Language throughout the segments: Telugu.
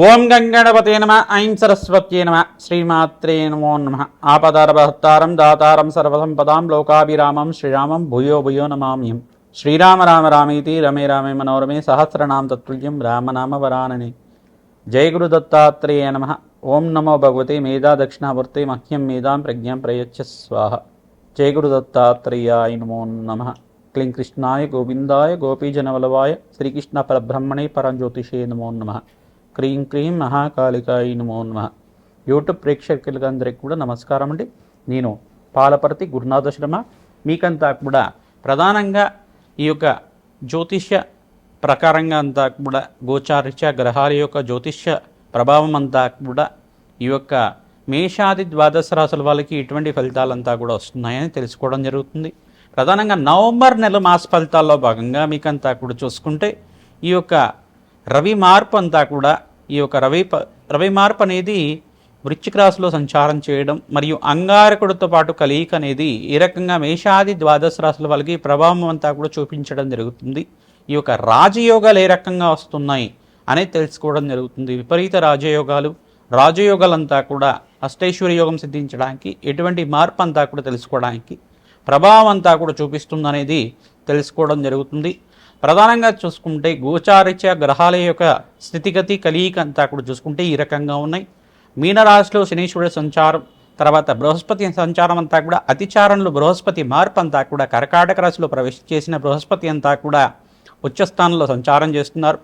ఓం గంగణపతే నమ ఐం సరస్వత్యే నమ శ్రీమాత్రే నమో నమ ఆపదారభహత్తారం దాతారం సర్వసంపదాం లోకాభిరామం శ్రీరామం భూయో భూయో నమామ్యం. శ్రీరామ రామ రామేతి రమే రామే మనోరమే సహస్రనామ తత్తుల్యం రామనామ వరాననే. జయ గురు దత్తాత్రేయ నమ. ఓం నమో భగవతే మేధా దక్షిణావర్తే మహ్యం మేధాం ప్రజ్ఞాం ప్రయచ్చ స్వాహ. జయ గురు దత్తాత్రేయాయ నమో నమ. క్లీం కృష్ణాయ గోవిందాయ గోపీజనవల్లభాయ శ్రీకృష్ణ పరబ్రహ్మణే పరంజ్యోతిషే నమో నమ. క్రీం క్రీం మహాకాళికాయ నమో నమ. యూట్యూబ్ ప్రేక్షకులందరికీ కూడా నమస్కారం అండి. నేను పాలపర్తి గురునాథ శర్మ. మీకంతా కూడా ప్రధానంగా ఈ యొక్క జ్యోతిష్య ప్రకారంగా అంతా కూడా గోచారిత్య గ్రహాల యొక్క జ్యోతిష్య ప్రభావం అంతా కూడా ఈ యొక్క మేషాది ద్వాదశ రాశుల వాళ్ళకి ఇటువంటి ఫలితాలంతా కూడా వస్తున్నాయని తెలుసుకోవడం జరుగుతుంది. ప్రధానంగా నవంబర్ నెల మాస ఫలితాల్లో భాగంగా మీకంతా కూడా చూసుకుంటే ఈ యొక్క రవి మార్పు అంతా కూడా ఈ యొక్క రవి మార్పు అనేది వృశ్చిక రాశిలో సంచారం చేయడం మరియు అంగారకుడితో పాటు కలయిక అనేది ఈ రకంగా మేషాది ద్వాదశ రాశుల వాళ్ళకి ప్రభావం అంతా కూడా చూపించడం జరుగుతుంది. ఈ యొక్క రాజయోగాలు ఏ రకంగా వస్తున్నాయి అనేది తెలుసుకోవడం జరుగుతుంది. విపరీత రాజయోగాలంతా కూడా అష్టైశ్వర్య యోగం సిద్ధించడానికి ఎటువంటి మార్పు అంతా కూడా తెలుసుకోవడానికి ప్రభావం అంతా కూడా చూపిస్తుంది అనేది తెలుసుకోవడం జరుగుతుంది. ప్రధానంగా చూసుకుంటే గోచారిత్య గ్రహాల యొక్క స్థితిగతి కలయిక అంతా కూడా చూసుకుంటే ఈ రకంగా ఉన్నాయి. మీనరాశిలో శనీశ్వరుడు సంచారం, తర్వాత బృహస్పతి సంచారం అంతా కూడా అతిచారంలో బృహస్పతి మార్పు అంతా కూడా కర్కాటక రాశిలో ప్రవేశించేసిన బృహస్పతి అంతా కూడా ఉచ్చస్థానంలో సంచారం చేస్తున్నారు.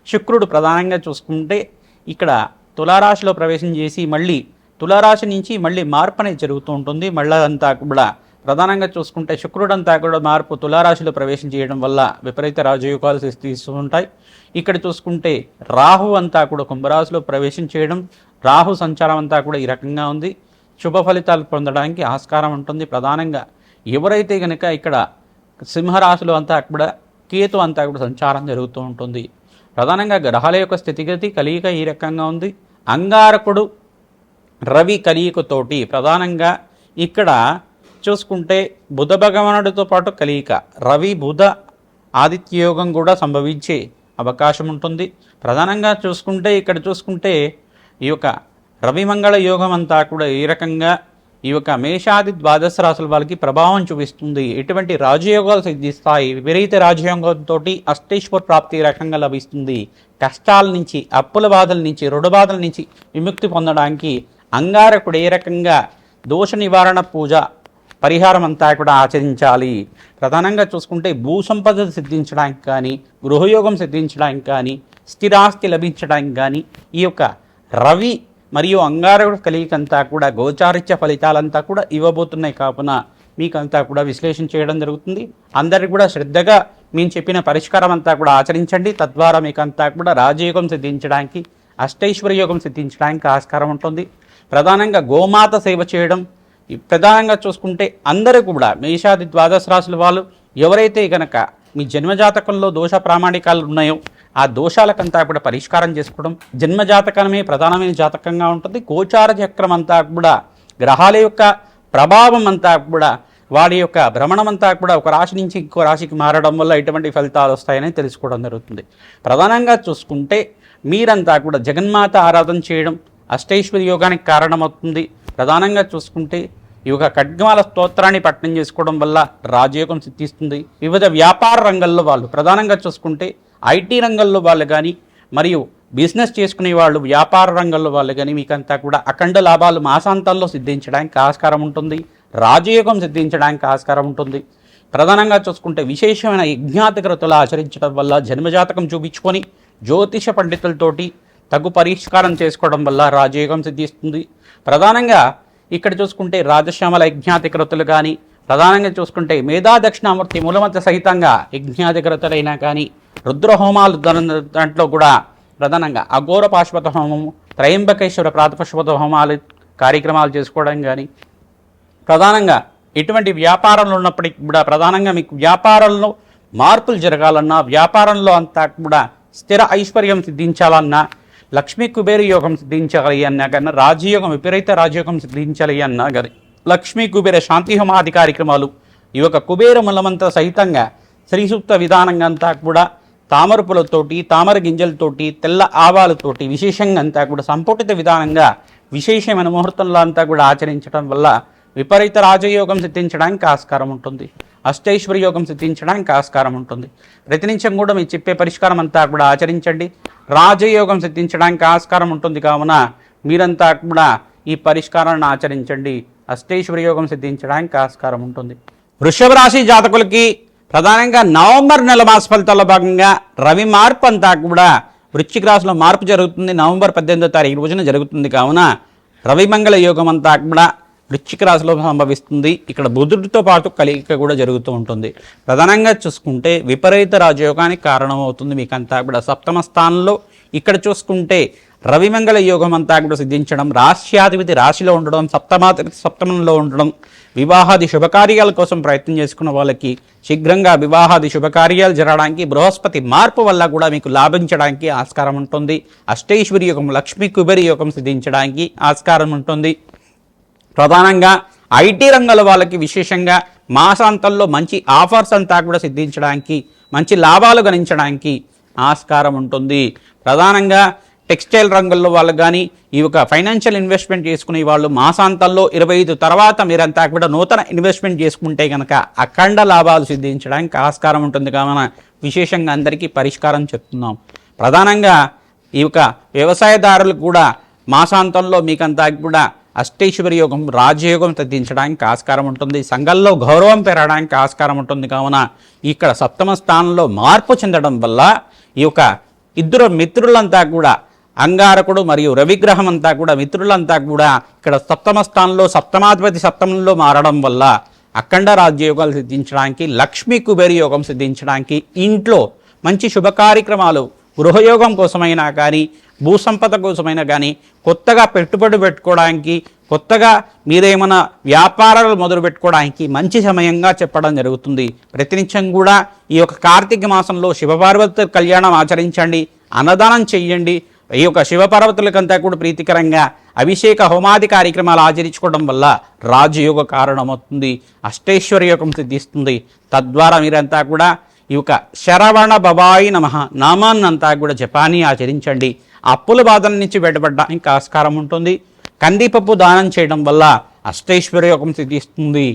శుక్రుడు ప్రధానంగా చూసుకుంటే ఇక్కడ తులారాశిలో ప్రవేశం చేసి మళ్ళీ తులారాశి నుంచి మళ్ళీ మార్పు అనేది జరుగుతూ ఉంటుంది. మళ్ళీ అంతా కూడా ప్రధానంగా చూసుకుంటే శుక్రుడంతా కూడా మార్పు తులారాశిలో ప్రవేశం చేయడం వల్ల విపరీత రాజయోగాలు తీస్తూ ఉంటాయి. ఇక్కడ చూసుకుంటే రాహు అంతా కూడా కుంభరాశిలో ప్రవేశం చేయడం, రాహు సంచారం అంతా కూడా ఈ రకంగా ఉంది. శుభ ఫలితాలు పొందడానికి ఆస్కారం ఉంటుంది. ప్రధానంగా ఎవరైతే కనుక ఇక్కడ సింహరాశిలో అంతా కూడా కేతు అంతా కూడా సంచారం జరుగుతూ ఉంటుంది. ప్రధానంగా గ్రహాల యొక్క స్థితిగతి కలయిక ఈ రకంగా ఉంది. అంగారకుడు రవి కలయికతోటి ప్రధానంగా ఇక్కడ చూసుకుంటే బుధ భగవానుడితో పాటు కలయిక రవి బుధ ఆదిత్యయోగం కూడా సంభవించే అవకాశం ఉంటుంది. ప్రధానంగా చూసుకుంటే ఇక్కడ చూసుకుంటే ఈ యొక్క రవి మంగళ యోగం అంతా కూడా ఈ రకంగా ఈ యొక్క మేషాది ద్వాదశ రాశుల వాళ్ళకి ప్రభావం చూపిస్తుంది. ఎటువంటి రాజయోగాలు సిద్ధిస్తాయి. విపరీత రాజయోగంతో అష్టైశ్వర ప్రాప్తి రకంగా లభిస్తుంది. కష్టాల నుంచి, అప్పుల బాధల నుంచి, రుణ బాధల నుంచి విముక్తి పొందడానికి అంగారకుడు ఏ రకంగా దోష నివారణ పూజ పరిహారం అంతా కూడా ఆచరించాలి. ప్రధానంగా చూసుకుంటే భూ సంపద సిద్ధించడానికి కానీ, గృహయోగం సిద్ధించడానికి కానీ, స్థిరాస్తి లభించడానికి కానీ ఈ యొక్క రవి మరియు అంగారకుడు కలిగికంతా కూడా గోచారిత్య ఫలితాలంతా కూడా ఇవ్వబోతున్నాయి. కావున మీకంతా కూడా విశ్లేషణ చేయడం జరుగుతుంది. అందరికీ కూడా శ్రద్ధగా మేము చెప్పిన పరిష్కారం అంతా కూడా ఆచరించండి. తద్వారా మీకంతా కూడా రాజయోగం సిద్ధించడానికి, అష్టైశ్వర్య యోగం సిద్ధించడానికి ఆస్కారం ఉంటుంది. ప్రధానంగా గోమాత సేవ చేయడం, ప్రధానంగా చూసుకుంటే అందరూ కూడా మేషాది ద్వాదశ రాశుల వాళ్ళు ఎవరైతే కనుక మీ జన్మజాతకంలో దోష ప్రామాణికాలు ఉన్నాయో ఆ దోషాలకంతా కూడా పరిష్కారం చేసుకోవడం, జన్మజాతకమే ప్రధానమైన జాతకంగా ఉంటుంది. గోచార చక్రం అంతా కూడా గ్రహాల యొక్క ప్రభావం అంతా కూడా వాడి యొక్క భ్రమణం అంతా కూడా ఒక రాశి నుంచి ఇంకో రాశికి మారడం వల్ల ఎటువంటి ఫలితాలు వస్తాయని తెలుసుకోవడం జరుగుతుంది. ప్రధానంగా చూసుకుంటే మీరంతా కూడా జగన్మాత ఆరాధన చేయడం అష్టైశ్వర్య యోగానికి కారణమవుతుంది. ప్రధానంగా చూసుకుంటే ఈ యొక్క ఖడ్గమాల స్తోత్రాన్ని పఠనం చేసుకోవడం వల్ల రాజయోగం సిద్ధిస్తుంది. వివిధ వ్యాపార రంగంలో వాళ్ళు ప్రధానంగా చూసుకుంటే ఐటీ రంగంలో వాళ్ళు కానీ, మరియు బిజినెస్ చేసుకునే వాళ్ళు వ్యాపార రంగంలో వాళ్ళు కానీ మీకంతా కూడా అఖండ లాభాలు మాసాంతాల్లో సిద్ధించడానికి ఆస్కారం ఉంటుంది. రాజయోగం సిద్ధించడానికి ఆస్కారం ఉంటుంది. ప్రధానంగా చూసుకుంటే విశేషమైన యజ్ఞాతికృతులు ఆచరించడం వల్ల జన్మజాతకం చూపించుకొని జ్యోతిష పండితులతోటి తగు పరిష్కారం చేసుకోవడం వల్ల రాజయోగం సిద్ధిస్తుంది. ప్రధానంగా ఇక్కడ చూసుకుంటే రాజశ్యామల యజ్ఞాతికృతులు కానీ, ప్రధానంగా చూసుకుంటే మేధా దక్షిణామూర్తి మూలమంత సహితంగా యజ్ఞాతికృతులైనా కానీ, రుద్రహోమాలు దాంట్లో కూడా ప్రధానంగా అఘోర పాశుపత హోమము, త్రయంబకేశ్వర ప్రాతపశుపత హోమాలు కార్యక్రమాలు చేసుకోవడం కానీ, ప్రధానంగా ఎటువంటి వ్యాపారంలో ఉన్నప్పటికీ కూడా ప్రధానంగా మీకు వ్యాపారంలో మార్పులు జరగాలన్నా, వ్యాపారంలో అంతా కూడా స్థిర ఐశ్వర్యం సిద్ధించాలన్నా, లక్ష్మీ కుబేర యోగం సిద్ధించాలి అన్నా కానీ, రాజయోగం విపరీత రాజయోగం సిద్ధించాలి అన్నా కానీ, లక్ష్మీ కుబేర శాంతి హోమాది కార్యక్రమాలు ఈ యొక్క కుబేర మూలమంతా సహితంగా శ్రీ సూక్త విధానంగా అంతా కూడా తామర పూలతోటి, తామర గింజలతోటి, తెల్ల ఆవాలతోటి విశేషంగా అంతా కూడా సంపుటిత విధానంగా విశేషమైన ముహూర్తంలో అంతా కూడా ఆచరించడం వల్ల విపరీత రాజయోగం సిద్ధించడానికి ఆస్కారం ఉంటుంది. అష్టైశ్వర్య యోగం సిద్ధించడానికి ఆస్కారం ఉంటుంది. ప్రతినిత్యం కూడా మీరు చెప్పే పరిష్కారం అంతా కూడా ఆచరించండి. రాజయోగం సిద్ధించడానికి ఆస్కారం ఉంటుంది. కావున మీరంతా కూడా ఈ పరిష్కారాన్ని ఆచరించండి. అష్టైశ్వర్య యోగం సిద్ధించడానికి ఆస్కారం ఉంటుంది. వృషభ రాశి జాతకులకి ప్రధానంగా నవంబర్ నెల మాస ఫలితాల్లో భాగంగా రవి మార్పు అంతా కూడా వృశ్చిక రాశిలో మార్పు జరుగుతుంది. నవంబర్ 18వ తారీఖు రోజున జరుగుతుంది. కావున రవి మంగళ యోగం అంతా కూడా వృశ్చిక రాశిలో సంభవిస్తుంది. ఇక్కడ బుధుడితో పాటు కలియిక కూడా జరుగుతూ ఉంటుంది. ప్రధానంగా చూసుకుంటే విపరీత రాజయోగానికి కారణమవుతుంది. మీకంతా కూడా సప్తమ స్థానంలో ఇక్కడ చూసుకుంటే రవిమంగళ యోగం అంతా కూడా సిద్ధించడం, రాశ్యాధిపతి రాశిలో ఉండడం, సప్తమంలో ఉండడం, వివాహాది శుభకార్యాల కోసం ప్రయత్నం చేసుకున్న వాళ్ళకి శీఘ్రంగా వివాహాది శుభకార్యాలు జరగడానికి, బృహస్పతి మార్పు వల్ల కూడా మీకు లాభించడానికి ఆస్కారం ఉంటుంది. అష్టైశ్వర్య యోగం, లక్ష్మీ కుబేరి యోగం సిద్ధించడానికి ఆస్కారం ఉంటుంది. ప్రధానంగా ఐటీ రంగంలో వాళ్ళకి విశేషంగా మాసాంతంలో మంచి ఆఫర్స్ అంతా కూడా సిద్ధించడానికి, మంచి లాభాలు గణించడానికి ఆస్కారం ఉంటుంది. ప్రధానంగా టెక్స్టైల్ రంగంలో వాళ్ళకు కానీ ఈ యొక్క ఫైనాన్షియల్ ఇన్వెస్ట్మెంట్ చేసుకునే వాళ్ళు మాసాంతంలో 25 తర్వాత మీరంతా కూడా నూతన ఇన్వెస్ట్మెంట్ చేసుకుంటే కనుక అఖండ లాభాలు సిద్ధించడానికి ఆస్కారం ఉంటుంది. కావున విశేషంగా అందరికీ పరిష్కారం చెప్తున్నాం. ప్రధానంగా ఈ యొక్క వ్యవసాయదారులకు కూడా మాసాంతంలో మీకంతా కూడా అష్టైశ్వర్య యోగం, రాజయోగం సిద్ధించడానికి ఆస్కారం ఉంటుంది. సంఘంలో గౌరవం పెరగడానికి ఆస్కారం ఉంటుంది. కావున ఇక్కడ సప్తమ స్థానంలో మార్పు చెందడం వల్ల ఈ యొక్క ఇద్దరు మిత్రులంతా కూడా అంగారకుడు మరియు రవిగ్రహం అంతా కూడా మిత్రులంతా కూడా ఇక్కడ సప్తమ స్థానంలో సప్తమాధిపతి సప్తమంలో మారడం వల్ల అఖండ రాజ్యయోగాలు సిద్ధించడానికి, లక్ష్మీ కుబేరి యోగం సిద్ధించడానికి, ఇంట్లో మంచి శుభ కార్యక్రమాలు గృహయోగం కోసమైనా కానీ, భూసంపద కోసమైనా కానీ, కొత్తగా పెట్టుబడి పెట్టుకోవడానికి, కొత్తగా మీరేమైనా వ్యాపారాలు మొదలు పెట్టుకోవడానికి మంచి సమయంగా చెప్పడం జరుగుతుంది. ప్రతినిత్యం కూడా ఈ యొక్క కార్తీక మాసంలో శివపార్వతుల కళ్యాణం ఆచరించండి, అన్నదానం చెయ్యండి. ఈ యొక్క శివపార్వతులకంతా కూడా ప్రీతికరంగా అభిషేక హోమాది కార్యక్రమాలు ఆచరించుకోవడం వల్ల రాజయోగ కారణమవుతుంది. అష్టైశ్వర్య యోగం సిద్ధిస్తుంది. తద్వారా మీరంతా కూడా ఈ యొక్క శరవణ బబాయి నమః నామాన్నంతా కూడా జపాన్ని ఆచరించండి. అప్పుల బాధల నుంచి బయటపడడానికి ఆస్కారం ఉంటుంది. కందిపప్పు దానం చేయడం వల్ల అష్టైశ్వర్య యోగం సిద్ధిస్తుంది,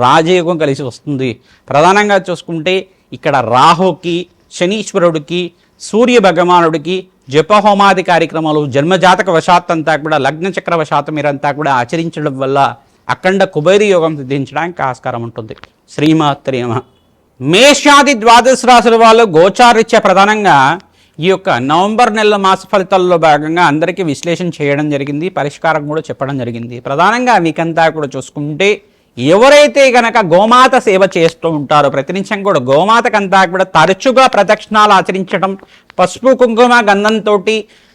రాజయోగం కలిసి వస్తుంది. ప్రధానంగా చూసుకుంటే ఇక్కడ రాహుకి, శనీశ్వరుడికి, సూర్య భగవానుడికి జపహోమాది కార్యక్రమాలు జన్మజాతక వశాత్ అంతా కూడా లగ్న చక్ర వశాత్ మీరంతా కూడా ఆచరించడం వల్ల అఖండ కుబేరి యోగం సిద్ధించడానికి ఆస్కారం ఉంటుంది. శ్రీమాత్రే నమః. మేషాది ద్వాదశ రాశుల వాళ్ళు గోచారీత్యా ప్రధానంగా ఈ యొక్క నవంబర్ నెల మాస ఫలితాల్లో భాగంగా అందరికీ విశ్లేషణ చేయడం జరిగింది, పరిష్కారం కూడా చెప్పడం జరిగింది. ప్రధానంగా మీకంతా కూడా చూసుకుంటే ఎవరైతే గనక గోమాత సేవ చేస్తూ ఉంటారో ప్రతినిత్యం కూడా గోమాతకంతా కూడా తరచుగా ప్రదక్షిణాలు ఆచరించడం, పసుపు కుంకుమ గంధంతో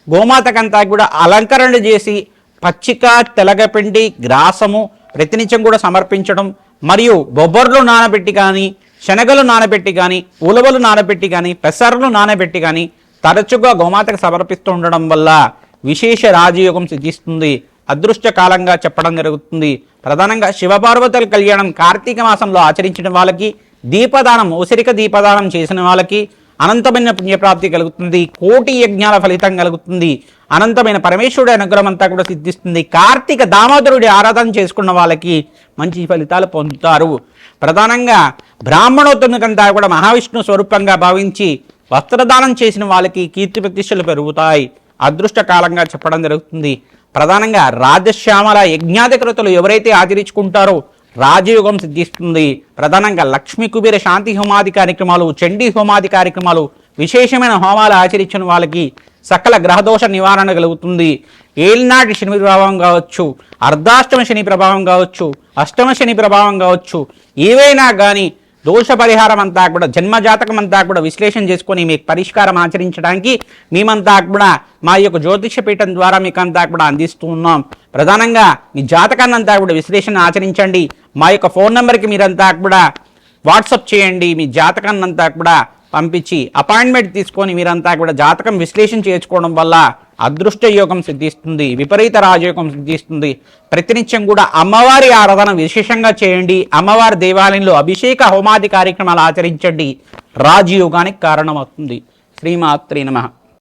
గోమాతకంతా కూడా అలంకరణ చేసి పచ్చిక, తెలగపిండి, గ్రాసము ప్రతినిత్యం కూడా సమర్పించడం, మరియు బొబ్బర్లు నానబెట్టి కానీ, శనగలు నానబెట్టి కానీ, ఉలవలు నానబెట్టి కానీ, పెసర్లు నానబెట్టి కానీ తరచుగా గోమాతకు సమర్పిస్తూ ఉండడం వల్ల విశేష రాజయోగం సిద్ధిస్తుంది, అదృష్ట కాలంగా చెప్పడం జరుగుతుంది. ప్రధానంగా శివపార్వతుల కళ్యాణం కార్తీక మాసంలో ఆచరించిన వాళ్ళకి, దీపదానం ఉసిరిక దీపదానం చేసిన వాళ్ళకి అనంతమైన పుణ్యప్రాప్తి కలుగుతుంది, కోటి యజ్ఞాల ఫలితం కలుగుతుంది, అనంతమైన పరమేశ్వరుడి అనుగ్రహం అంతా కూడా సిద్ధిస్తుంది. కార్తీక దామోదరుడి ఆరాధన చేసుకున్న వాళ్ళకి మంచి ఫలితాలు పొందుతారు. ప్రధానంగా బ్రాహ్మణోత్తముకంతా కూడా మహావిష్ణు స్వరూపంగా భావించి వస్త్రదానం చేసిన వాళ్ళకి కీర్తి ప్రతిష్టలు పెరుగుతాయి, అదృష్ట కాలంగా చెప్పడం జరుగుతుంది. ప్రధానంగా రాజశ్యామల యజ్ఞాధికృతులు ఎవరైతే ఆచరించుకుంటారో రాజయోగం సిద్ధిస్తుంది. ప్రధానంగా లక్ష్మీ కుబేర శాంతి హోమాది కార్యక్రమాలు, చండీ హోమాది కార్యక్రమాలు, విశేషమైన హోమాలు ఆచరించిన వాళ్ళకి సకల గ్రహదోష నివారణ కలుగుతుంది. ఏలినాటి శని ప్రభావం కావచ్చు, అర్ధాష్టమ శని ప్రభావం కావచ్చు, అష్టమ శని ప్రభావం కావచ్చు, ఏవైనా కానీ దోష పరిహారం అంతా కూడా జన్మజాతకం అంతా కూడా విశ్లేషణ చేసుకొని మీకు పరిష్కారం ఆచరించడానికి మేమంతా కూడా మా యొక్క జ్యోతిష పీఠం ద్వారా మీకు అంతా కూడా అందిస్తూ ఉన్నాం. ప్రధానంగా మీ జాతకాన్ని అంతా కూడా విశ్లేషణ ఆచరించండి. మా యొక్క ఫోన్ నెంబర్కి మీరంతా కూడా వాట్సాప్ చేయండి. మీ జాతకాన్ని అంతా కూడా పంపించి అపాయింట్మెంట్ తీసుకొని మీరంతా కూడా జాతకం విశ్లేషణ చేసుకోవడం వల్ల అదృష్ట యోగం సిద్ధిస్తుంది, విపరీత రాజయోగం సిద్ధిస్తుంది. ప్రతినిత్యం కూడా అమ్మవారి ఆరాధన విశేషంగా చేయండి. అమ్మవారి దేవాలయంలో అభిషేక హోమాది కార్యక్రమాలు ఆచరించండి, రాజయోగానికి కారణమవుతుంది. శ్రీమాత్రే నమః.